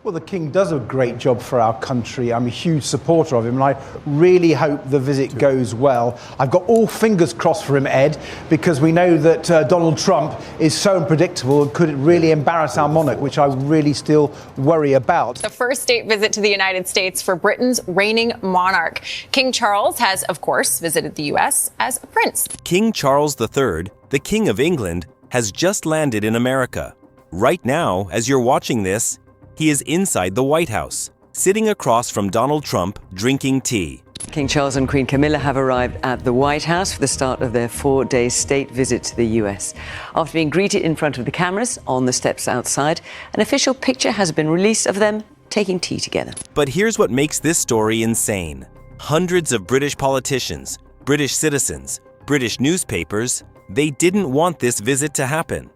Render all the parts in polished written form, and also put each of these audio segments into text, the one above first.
Well, the King does a great job for our country. I'm a huge supporter of him, and I really hope the visit goes well. I've got all fingers crossed for him, Ed, because we know that Donald Trump is so unpredictable and could really embarrass our monarch, which I really still worry about. The first state visit to the United States for Britain's reigning monarch. King Charles has, of course, visited the U.S. as a prince. King Charles III, the King of England, has just landed in America. Right now, as you're watching this, he is inside the White House, sitting across from Donald Trump, drinking tea. King Charles and Queen Camilla have arrived at the White House for the start of their 4-day state visit to the US. After being greeted in front of the cameras on the steps outside, an official picture has been released of them taking tea together. But here's what makes this story insane. Hundreds of British politicians, British citizens, British newspapers, they didn't want this visit to happen.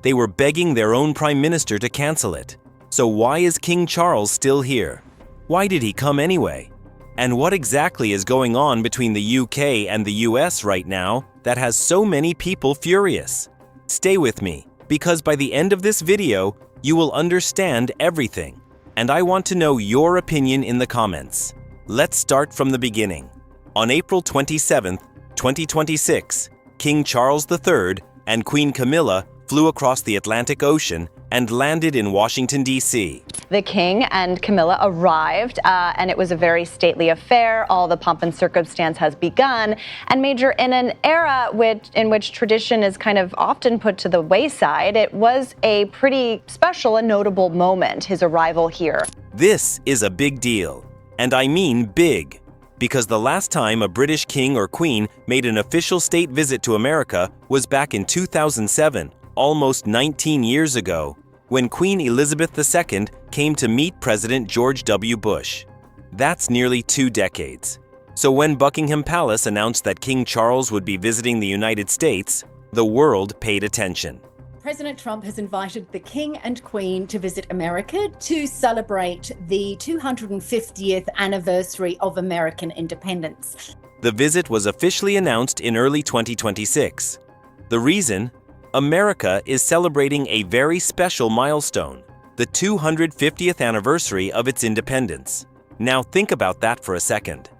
They were begging their own Prime Minister to cancel it. So why is King Charles still here? Why did he come anyway? And what exactly is going on between the UK and the US right now that has so many people furious? Stay with me, because by the end of this video, you will understand everything. And I want to know your opinion in the comments. Let's start from the beginning. On April 27, 2026, King Charles III and Queen Camilla flew across the Atlantic Ocean and landed in Washington, D.C. The King and Camilla arrived, and it was a very stately affair. All the pomp and circumstance has begun, and Major, in an era in which tradition is kind of often put to the wayside, it was a pretty special and notable moment, his arrival here. This is a big deal, and I mean big, because the last time a British king or queen made an official state visit to America was back in 2007, almost 19 years ago, when Queen Elizabeth II came to meet President George W. Bush. That's nearly 2 decades. So when Buckingham Palace announced that King Charles would be visiting the United States, the world paid attention. President Trump has invited the King and Queen to visit America to celebrate the 250th anniversary of American independence. The visit was officially announced in early 2026. The reason? America is celebrating a very special milestone, the 250th anniversary of its independence. Now think about that for a second.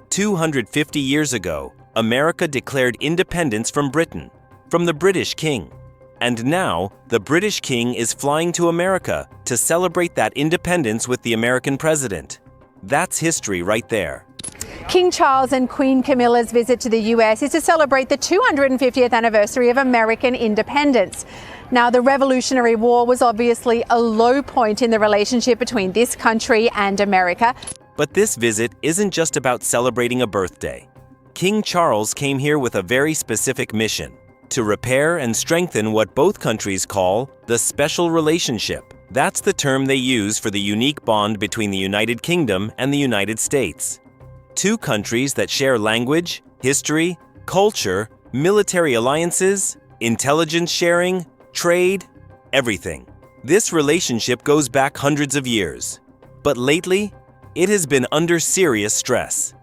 250 years ago, America declared independence from Britain, from the British King. And now, the British King is flying to America to celebrate that independence with the American president. That's history right there. King Charles and Queen Camilla's visit to the US is to celebrate the 250th anniversary of American independence. Now, the Revolutionary War was obviously a low point in the relationship between this country and America. But this visit isn't just about celebrating a birthday. King Charles came here with a very specific mission: to repair and strengthen what both countries call the special relationship. That's the term they use for the unique bond between the United Kingdom and the United States. 2 countries that share language, history, culture, military alliances, intelligence sharing, trade, everything. This relationship goes back hundreds of years. But lately, it has been under serious stress.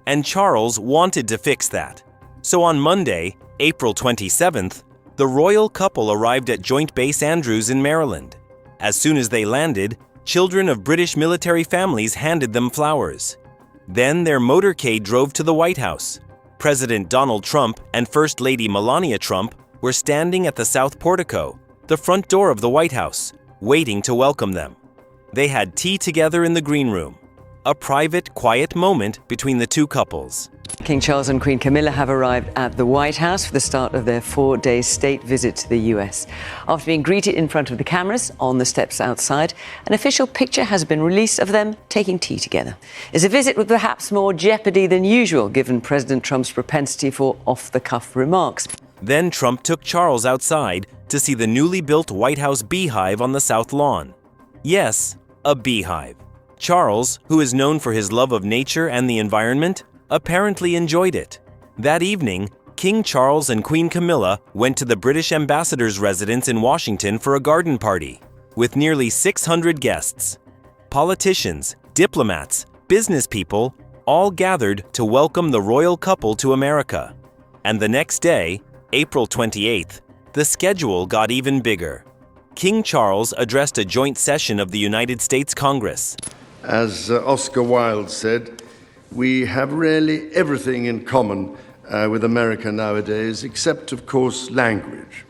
And Charles wanted to fix that. So on Monday, April 27th, the royal couple arrived at Joint Base Andrews in Maryland. As soon as they landed, children of British military families handed them flowers. Then their motorcade drove to the White House. President Donald Trump and First Lady Melania Trump were standing at the South Portico, the front door of the White House, waiting to welcome them. They had tea together in the green room, a private, quiet moment between the 2 couples. King Charles and Queen Camilla have arrived at the White House for the start of their 4-day state visit to the US. After being greeted in front of the cameras on the steps outside, an official picture has been released of them taking tea together. It's a visit with perhaps more jeopardy than usual, given President Trump's propensity for off-the-cuff remarks. Then Trump took Charles outside to see the newly built White House beehive on the South Lawn. Yes, a beehive. Charles, who is known for his love of nature and the environment, apparently enjoyed it. That evening, King Charles and Queen Camilla went to the British ambassador's residence in Washington for a garden party, with nearly 600 guests. Politicians, diplomats, business people, all gathered to welcome the royal couple to America. And the next day, April 28th, the schedule got even bigger. King Charles addressed a joint session of the United States Congress. As Oscar Wilde said, we have really everything in common with America nowadays, except, of course, language.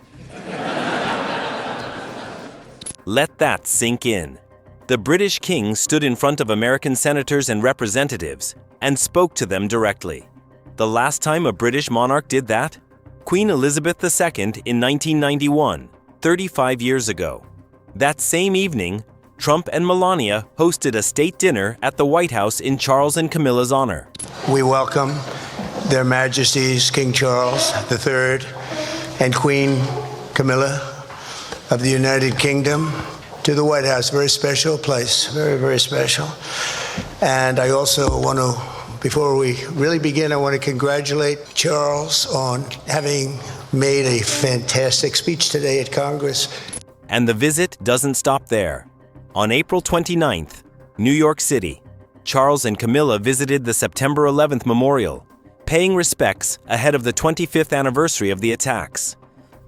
Let that sink in. The British king stood in front of American senators and representatives and spoke to them directly. The last time a British monarch did that? Queen Elizabeth II in 1991, 35 years ago. That same evening, Trump and Melania hosted a state dinner at the White House in Charles and Camilla's honor. We welcome Their Majesties King Charles III and Queen Camilla of the United Kingdom to the White House. Very special place, very, very special. And I also want to, before we really begin, I want to congratulate Charles on having made a fantastic speech today at Congress. And the visit doesn't stop there. On April 29th, New York City, Charles and Camilla visited the September 11th memorial, paying respects ahead of the 25th anniversary of the attacks.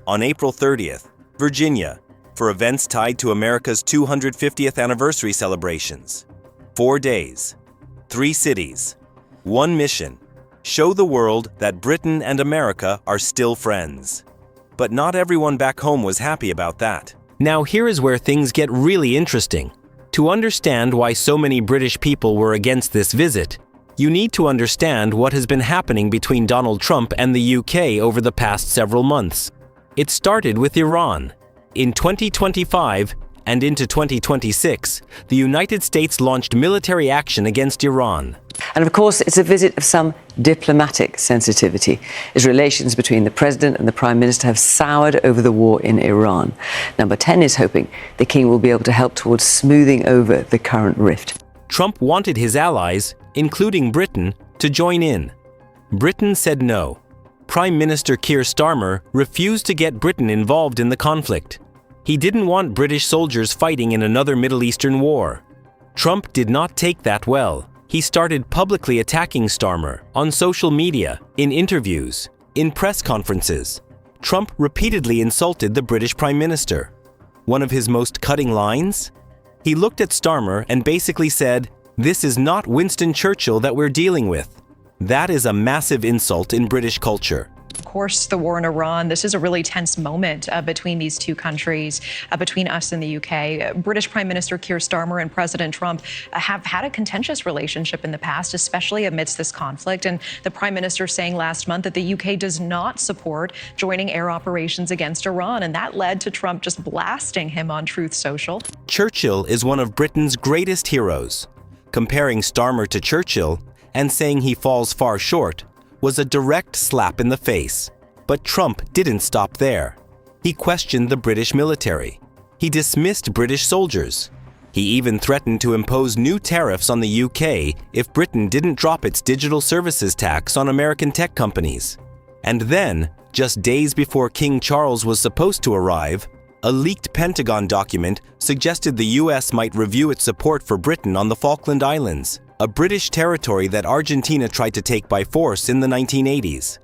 On April 30th, Virginia, for events tied to America's 250th anniversary celebrations. 4 days, 3 cities, 1 mission: show the world that Britain and America are still friends. But not everyone back home was happy about that. Now here is where things get really interesting. To understand why so many British people were against this visit, you need to understand what has been happening between Donald Trump and the UK over the past several months. It started with Iran. In 2025 and into 2026, the United States launched military action against Iran. And of course, it's a visit of some diplomatic sensitivity, as relations between the president and the prime minister have soured over the war in Iran. Number 10 is hoping the king will be able to help towards smoothing over the current rift. Trump wanted his allies, including Britain, to join in. Britain said no. Prime Minister Keir Starmer refused to get Britain involved in the conflict. He didn't want British soldiers fighting in another Middle Eastern war. Trump did not take that well. He started publicly attacking Starmer on social media, in interviews, in press conferences. Trump repeatedly insulted the British Prime Minister. One of his most cutting lines? He looked at Starmer and basically said, "This is not Winston Churchill that we're dealing with." That is a massive insult in British culture. Of course, the war in Iran, this is a really tense moment between these two countries, between us and the UK. British Prime Minister Keir Starmer and President Trump have had a contentious relationship in the past, especially amidst this conflict. And the Prime Minister saying last month that the UK does not support joining air operations against Iran. And that led to Trump just blasting him on Truth Social. Churchill is one of Britain's greatest heroes. Comparing Starmer to Churchill and saying he falls far short was a direct slap in the face. But Trump didn't stop there. He questioned the British military. He dismissed British soldiers. He even threatened to impose new tariffs on the UK if Britain didn't drop its digital services tax on American tech companies. And then, just days before King Charles was supposed to arrive, a leaked Pentagon document suggested the US might review its support for Britain on the Falkland Islands, a British territory that Argentina tried to take by force in the 1980s.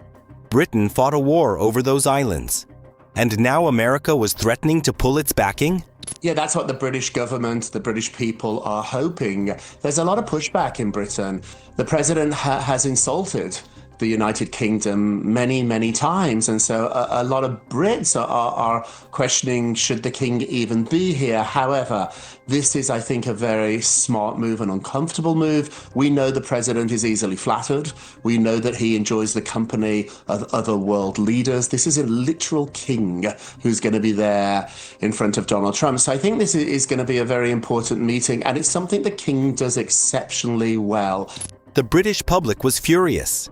Britain fought a war over those islands. And now America was threatening to pull its backing? Yeah, that's what the British government, the British people are hoping. There's a lot of pushback in Britain. The president has insulted the United Kingdom many, many times. And so a lot of Brits are questioning, should the king even be here? However, this is, I think, a very smart move, an uncomfortable move. We know the president is easily flattered. We know that he enjoys the company of other world leaders. This is a literal king who's going to be there in front of Donald Trump. So I think this is going to be a very important meeting, and it's something the king does exceptionally well. The British public was furious.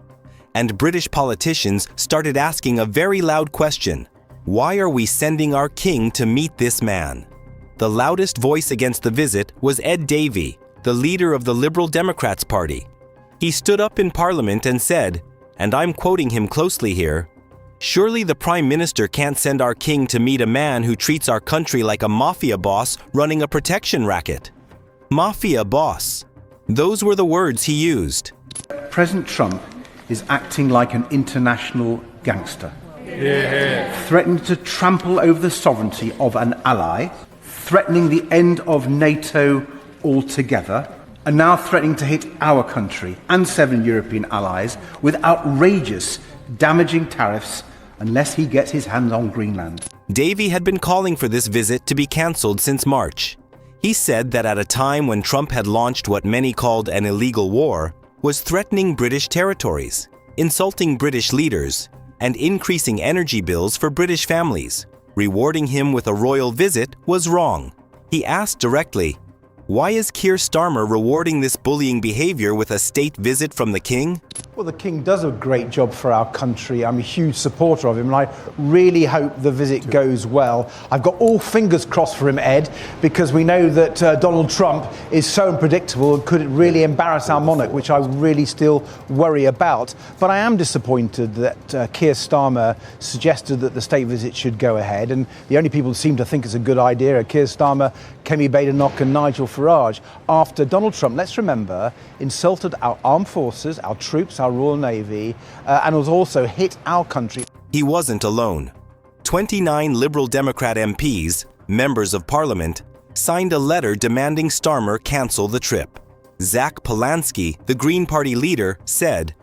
And British politicians started asking a very loud question. Why are we sending our king to meet this man? The loudest voice against the visit was Ed Davey, the leader of the Liberal Democrats Party. He stood up in Parliament and said, and I'm quoting him closely here, "Surely the Prime Minister can't send our king to meet a man who treats our country like a mafia boss running a protection racket." Mafia boss. Those were the words he used. President Trump is acting like an international gangster. threatening to trample over the sovereignty of an ally, threatening the end of NATO altogether, and now threatening to hit our country and 7 European allies with outrageous, damaging tariffs unless he gets his hands on Greenland. Davey had been calling for this visit to be cancelled since March. He said that at a time when Trump had launched what many called an illegal war, was threatening British territories, insulting British leaders, and increasing energy bills for British families. Rewarding him with a royal visit was wrong. He asked directly, why is Keir Starmer rewarding this bullying behavior with a state visit from the King? Well, the King does a great job for our country. I'm a huge supporter of him, and I really hope the visit goes well. I've got all fingers crossed for him, Ed, because we know that Donald Trump is so unpredictable and could really embarrass our monarch, which I really still worry about. But I am disappointed that Keir Starmer suggested that the state visit should go ahead, and the only people who seem to think it's a good idea are Keir Starmer, Kemi Badenoch and Nigel Farage, after Donald Trump, let's remember, insulted our armed forces, our troops, our Royal Navy, and has also hit our country. He wasn't alone. 29 Liberal Democrat MPs, members of Parliament, signed a letter demanding Starmer cancel the trip. Zach Polanski, the Green Party leader, said,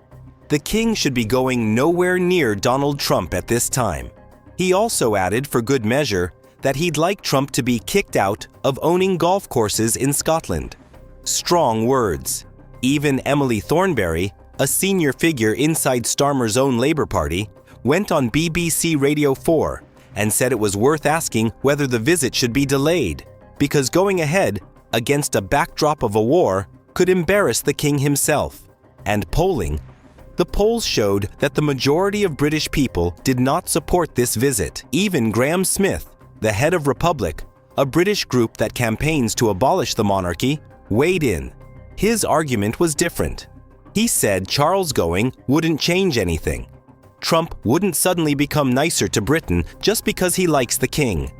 "The King should be going nowhere near Donald Trump at this time." He also added, for good measure, that he'd like Trump to be kicked out of owning golf courses in Scotland. Strong words. Even Emily Thornberry, a senior figure inside Starmer's own Labour Party, went on BBC Radio 4 and said it was worth asking whether the visit should be delayed, because going ahead against a backdrop of a war could embarrass the King himself. And polling, the polls showed that the majority of British people did not support this visit. Even Graham Smith, the head of Republic, a British group that campaigns to abolish the monarchy, weighed in. His argument was different. He said Charles going wouldn't change anything. Trump wouldn't suddenly become nicer to Britain just because he likes the King.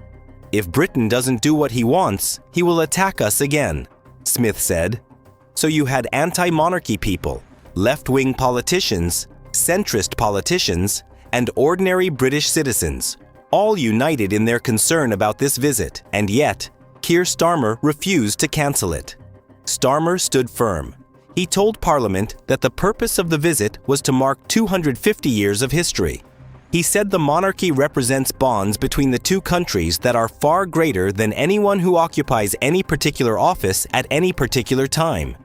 If Britain doesn't do what he wants, he will attack us again, Smith said. So you had anti-monarchy people, left-wing politicians, centrist politicians, and ordinary British citizens, all united in their concern about this visit, and yet, Keir Starmer refused to cancel it. Starmer stood firm. He told Parliament that the purpose of the visit was to mark 250 years of history. He said the monarchy represents bonds between the two countries that are far greater than anyone who occupies any particular office at any particular time.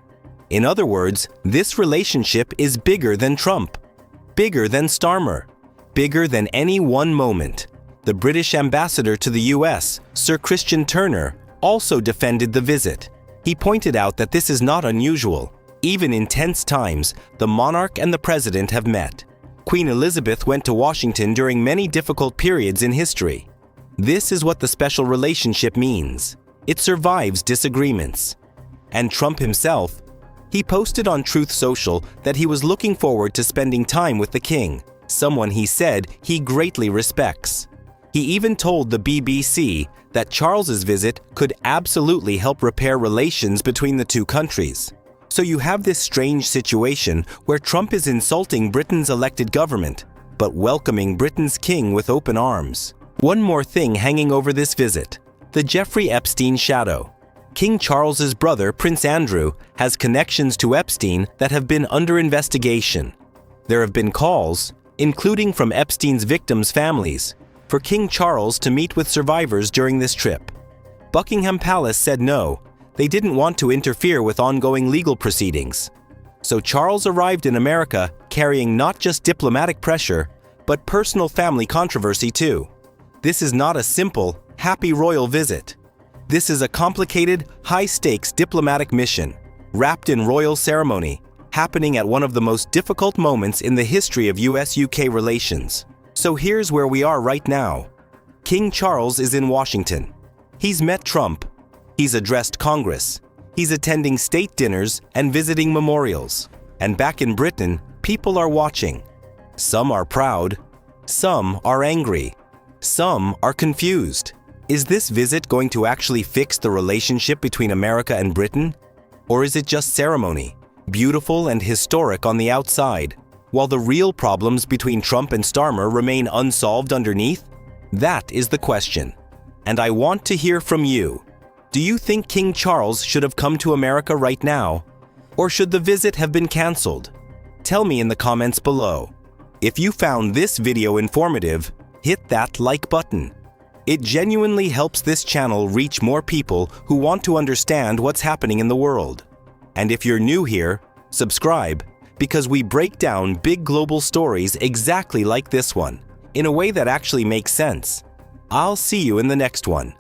In other words, this relationship is bigger than Trump, bigger than Starmer, bigger than any one moment. The British ambassador to the US, Sir Christian Turner, also defended the visit. He pointed out that this is not unusual. Even in tense times, the monarch and the president have met. Queen Elizabeth went to Washington during many difficult periods in history. This is what the special relationship means. It survives disagreements. And Trump himself, he posted on Truth Social that he was looking forward to spending time with the King, someone he said he greatly respects. He even told the BBC that Charles's visit could absolutely help repair relations between the two countries. So you have this strange situation where Trump is insulting Britain's elected government, but welcoming Britain's king with open arms. One more thing hanging over this visit: the Jeffrey Epstein shadow. King Charles's brother, Prince Andrew, has connections to Epstein that have been under investigation. There have been calls, including from Epstein's victims' families, for King Charles to meet with survivors during this trip. Buckingham Palace said no, they didn't want to interfere with ongoing legal proceedings. So Charles arrived in America carrying not just diplomatic pressure, but personal family controversy too. This is not a simple, happy royal visit. This is a complicated, high-stakes diplomatic mission, wrapped in royal ceremony, happening at one of the most difficult moments in the history of US-UK relations. So here's where we are right now. King Charles is in Washington. He's met Trump. He's addressed Congress. He's attending state dinners and visiting memorials. And back in Britain, people are watching. Some are proud. Some are angry. Some are confused. Is this visit going to actually fix the relationship between America and Britain? Or is it just ceremony, beautiful and historic on the outside, while the real problems between Trump and Starmer remain unsolved underneath? That is the question. And I want to hear from you. Do you think King Charles should have come to America right now? Or should the visit have been canceled? Tell me in the comments below. If you found this video informative, hit that like button. It genuinely helps this channel reach more people who want to understand what's happening in the world. And if you're new here, subscribe, because we break down big global stories exactly like this one, in a way that actually makes sense. I'll see you in the next one.